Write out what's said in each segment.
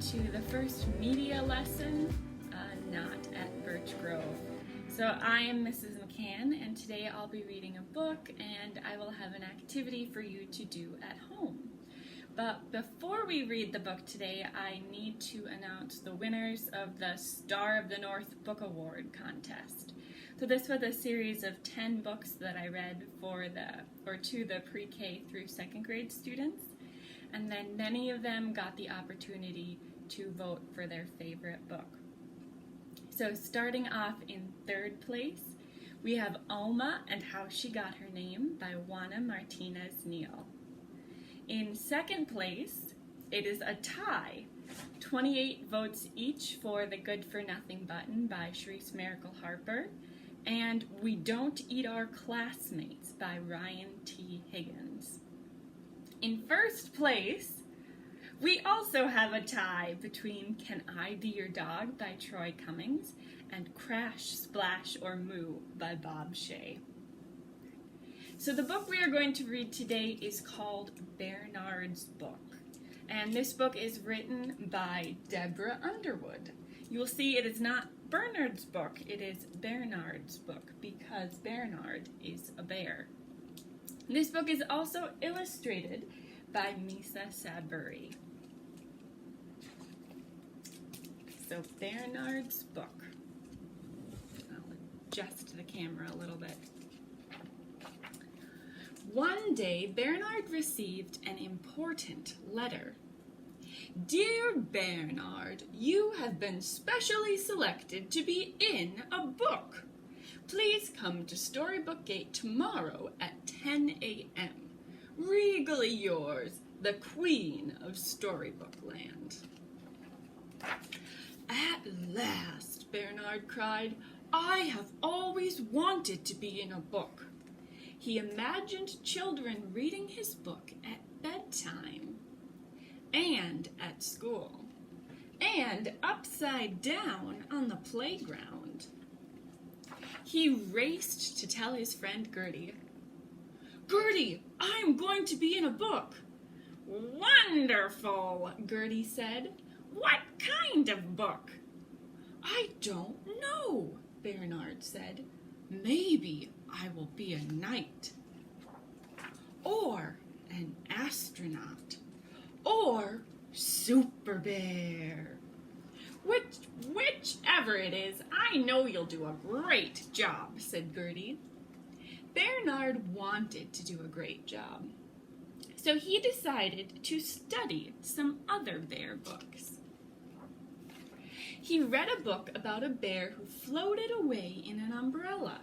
to the first media lesson, not at Birch Grove. So I am Mrs. McCann, and today I'll be reading a book, and I will have an activity for you to do at home. But before we read the book today, I need to announce the winners of the Star of the North Book Award contest. So this was a series of 10 books that I read to the pre-K through second grade students, and then many of them got the opportunity to vote for their favorite book. So starting off in third place, we have Alma and How She Got Her Name by Juana Martinez Neal. In second place, it is a tie, 28 votes each for The Good for Nothing Button by Sharice Miracle Harper, and We Don't Eat Our Classmates by Ryan T. Higgins. In first place, we also have a tie between Can I Be Your Dog by Troy Cummings and Crash, Splash, or Moo by Bob Shea. So the book we are going to read today is called Bearnard's Book. And this book is written by Deborah Underwood. You will see it is not Bernard's book, it is Bearnard's book because Bearnard is a bear. This book is also illustrated by Misa Sadbury. So Bearnard's Book. I'll adjust the camera a little bit. One day, Bearnard received an important letter. Dear Bearnard, you have been specially selected to be in a book. Please come to Storybook Gate tomorrow at 10 a.m. Regally yours, the Queen of Storybook Land. At last, Bearnard cried, I have always wanted to be in a book. He imagined children reading his book at bedtime, and at school, and upside down on the playground. He raced to tell his friend Gertie. Gertie, I'm going to be in a book. Wonderful, Gertie said. What kind of book? I don't know, Bearnard said. Maybe I will be a knight, or an astronaut, or Super Bear. Whichever it is, I know you'll do a great job, said Gertie. Bearnard wanted to do a great job, so he decided to study some other bear books. He read a book about a bear who floated away in an umbrella.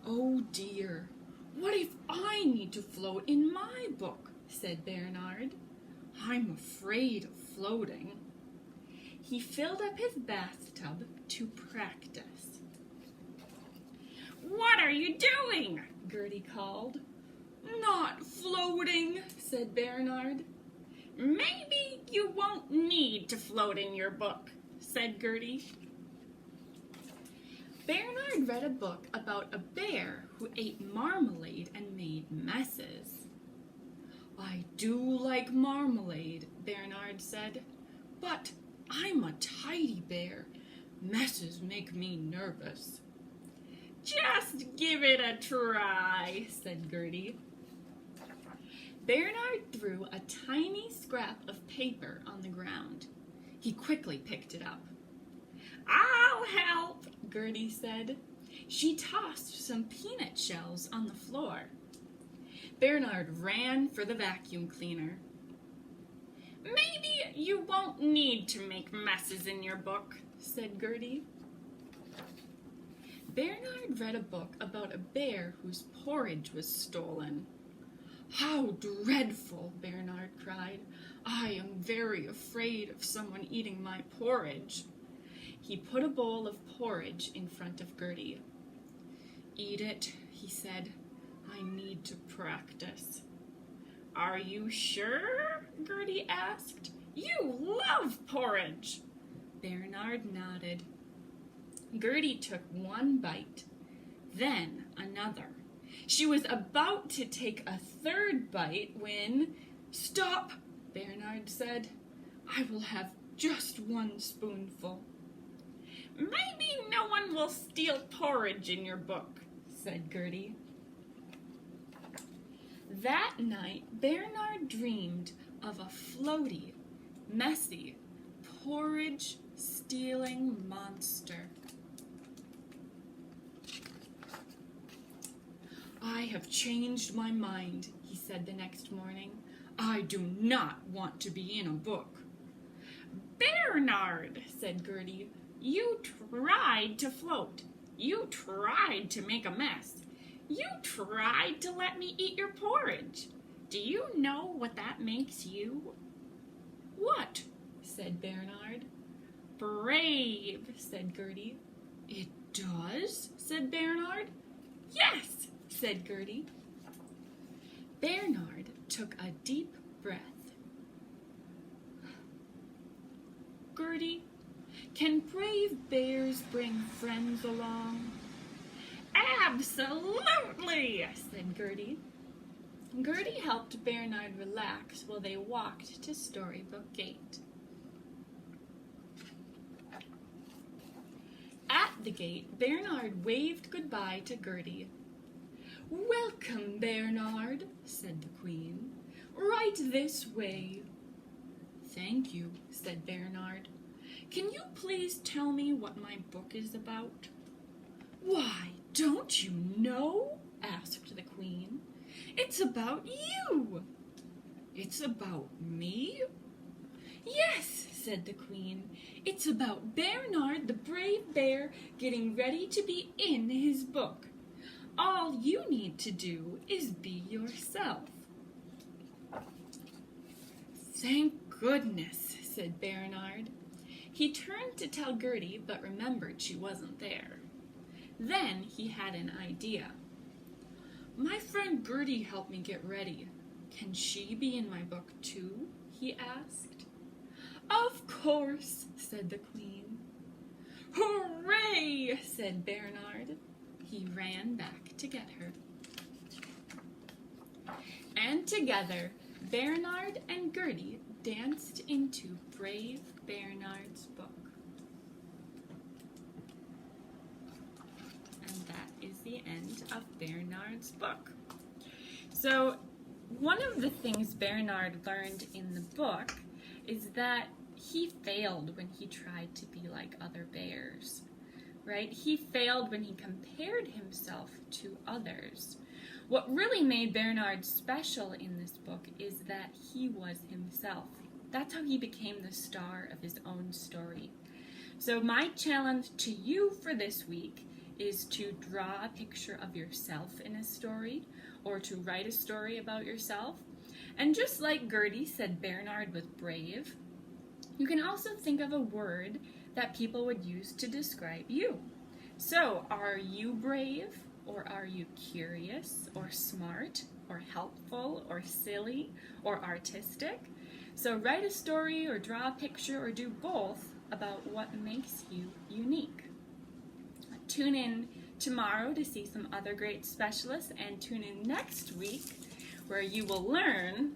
Oh dear, what if I need to float in my book, said Bearnard. I'm afraid of floating. He filled up his bathtub to practice. What are you doing? Gertie called. Not floating, said Bearnard. Maybe you won't need to float in your book, said Gertie. Bearnard read a book about a bear who ate marmalade and made messes. I do like marmalade, Bearnard said, but I'm a tidy bear. Messes make me nervous. Just give it a try, said Gertie. Bearnard threw a tiny scrap of paper on the ground. He quickly picked it up. I'll help, Gertie said. She tossed some peanut shells on the floor. Bearnard ran for the vacuum cleaner. Maybe you won't need to make messes in your book, said Gertie. Bearnard read a book about a bear whose porridge was stolen. How dreadful, Bearnard cried. I am very afraid of someone eating my porridge. He put a bowl of porridge in front of Gertie. Eat it, he said. I need to practice. Are you sure? Gertie asked. You love porridge. Bearnard nodded. Gertie took one bite, then another. She was about to take a third bite when... Stop, Bearnard said. I will have just one spoonful. Maybe no one will steal porridge in your book, said Gertie. That night, Bearnard dreamed of a floaty, messy, porridge-stealing monster. I have changed my mind, he said the next morning. I do not want to be in a book. Bearnard, said Gertie, you tried to float. You tried to make a mess. You tried to let me eat your porridge. Do you know what that makes you? What? Said Bearnard. Brave, said Gertie. It does? Said Bearnard. Yes, said Gertie. Bearnard took a deep breath. Gertie, can brave bears bring friends along? Absolutely, said Gertie. Gertie helped Bearnard relax while they walked to Storybook Gate. At the gate, Bearnard waved goodbye to Gertie. Welcome, Bearnard, said the Queen. Right this way. Thank you, said Bearnard. Can you please tell me what my book is about? Why, don't you know? Asked the Queen. It's about you. It's about me? Yes, said the Queen. It's about Bearnard the brave bear getting ready to be in his book. All you need to do is be yourself. Thank goodness, said Bearnard. He turned to tell Gertie, but remembered she wasn't there. Then he had an idea. My friend Gertie helped me get ready. Can she be in my book too? He asked. Of course, said the Queen. Hooray, said Bearnard. He ran back to get her. And together, Bearnard and Gertie danced into Brave Bearnard's book. And that is the end of Bearnard's book. So, one of the things Bearnard learned in the book is that he failed when he tried to be like other bears, right? He failed when he compared himself to others. What really made Bearnard special in this book is that he was himself. That's how he became the star of his own story. So my challenge to you for this week is to draw a picture of yourself in a story, or to write a story about yourself. And just like Gertie said Bearnard was brave, you can also think of a word that people would use to describe you. So, are you brave, or are you curious, or smart, or helpful, or silly, or artistic? So write a story, or draw a picture, or do both about what makes you unique. Tune in tomorrow to see some other great specialists, and tune in next week where you will learn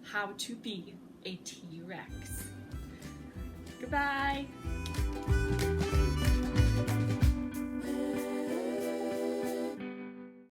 how to be a T-Rex. Goodbye.